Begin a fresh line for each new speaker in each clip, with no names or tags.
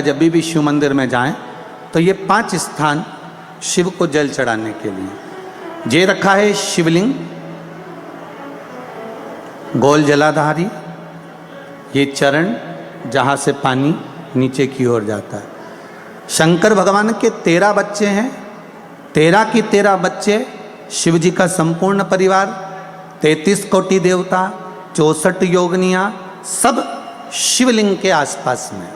जब भी शिव मंदिर में जाएं तो ये 5 स्थान शिव को जल चढ़ाने के लिए ये रखा है। शिवलिंग, गोल जलाधारी, ये चरण जहाँ से पानी नीचे की ओर जाता है। शंकर भगवान के 13 बच्चे हैं, 13 की 13 बच्चे, शिव जी का संपूर्ण परिवार, 33 कोटि देवता, 64 योगनियाँ, सब शिवलिंग के आसपास में।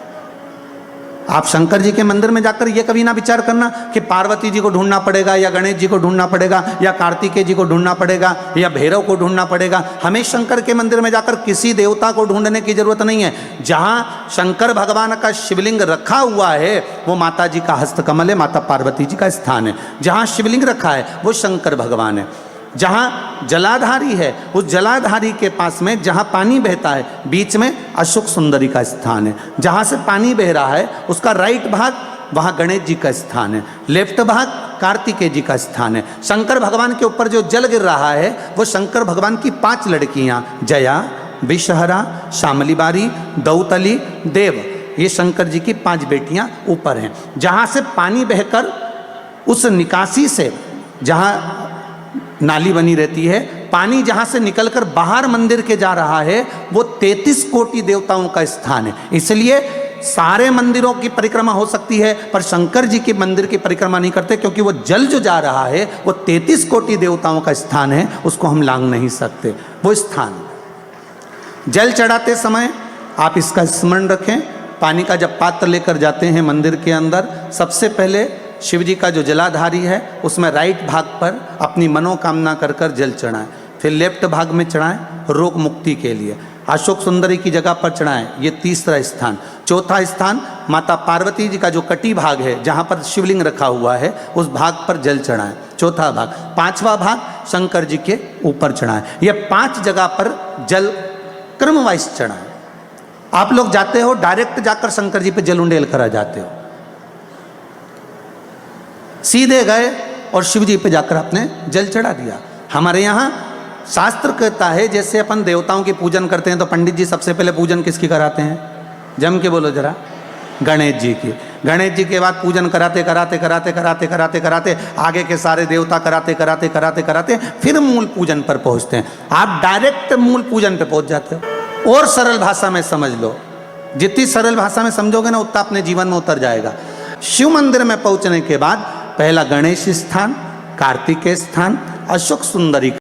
आप शंकर जी के मंदिर में जाकर ये कभी ना विचार करना कि पार्वती जी को ढूंढना पड़ेगा या गणेश जी को ढूंढना पड़ेगा या कार्तिकेय जी को ढूंढना पड़ेगा या भैरव को ढूंढना पड़ेगा। हमें शंकर के मंदिर में जाकर किसी देवता को ढूंढने की जरूरत नहीं है। जहाँ शंकर भगवान का शिवलिंग रखा हुआ है वो माता जी का हस्तकमल है, माता पार्वती जी का स्थान है। जहाँ शिवलिंग रखा है वो शंकर भगवान है। जहाँ जलाधारी है उस जलाधारी के पास में जहाँ पानी बहता है बीच में अशोक सुंदरी का स्थान है। जहाँ से पानी बह रहा है उसका राइट भाग वहाँ गणेश जी का स्थान है, लेफ्ट भाग कार्तिकेय जी का स्थान है। शंकर भगवान के ऊपर जो जल गिर रहा है वो शंकर भगवान की 5 लड़कियाँ जया, विषहरा, शामलीबारी, दौतली, देव, ये शंकर जी की 5 बेटियाँ ऊपर हैं। जहाँ से पानी बहकर उस निकासी से, जहाँ नाली बनी रहती है, पानी जहाँ से निकलकर बाहर मंदिर के जा रहा है वो 33 कोटि देवताओं का स्थान है। इसलिए सारे मंदिरों की परिक्रमा हो सकती है पर शंकर जी के मंदिर की परिक्रमा नहीं करते, क्योंकि वो जल जो जा रहा है वो 33 कोटि देवताओं का स्थान है, उसको हम लांघ नहीं सकते। वो स्थान जल चढ़ाते समय आप इसका स्मरण रखें। पानी का जब पात्र लेकर जाते हैं मंदिर के अंदर, सबसे पहले शिव जी का जो जलाधारी है उसमें राइट भाग पर अपनी मनोकामना कर कर जल चढ़ाएं, फिर लेफ्ट भाग में चढ़ाएं रोग मुक्ति के लिए। अशोक सुंदरी की जगह पर चढ़ाएं, ये तीसरा स्थान। चौथा स्थान माता पार्वती जी का जो कटी भाग है जहाँ पर शिवलिंग रखा हुआ है उस भाग पर जल चढ़ाएं, चौथा भाग। 5वां भाग शंकर जी के ऊपर चढ़ाएं। ये 5 जगह पर जल क्रम वाइज चढ़ाएं। आप लोग जाते हो डायरेक्ट जाकर शंकर जी पे जल उंडेल कर आ जाते हो, सीधे गए और शिव जी पे जाकर आपने जल चढ़ा दिया। हमारे यहाँ शास्त्र कहता है जैसे अपन देवताओं की पूजन करते हैं तो पंडित जी सबसे पहले पूजन किसकी कराते हैं? जम के बोलो जरा, गणेश जी की। गणेश जी के बाद पूजन कराते कराते कराते कराते कराते कराते आगे के सारे देवता कराते कराते कराते कराते फिर मूल पूजन पर पहुँचते हैं। आप डायरेक्ट मूल पूजन पे पहुँच जाते हो। और सरल भाषा में समझ लो, जितनी सरल भाषा में समझोगे ना उतना अपने जीवन में उतर जाएगा। शिव मंदिर में पहुँचने के बाद पहला गणेश स्थान, कार्तिकेय स्थान, अशोक सुंदरी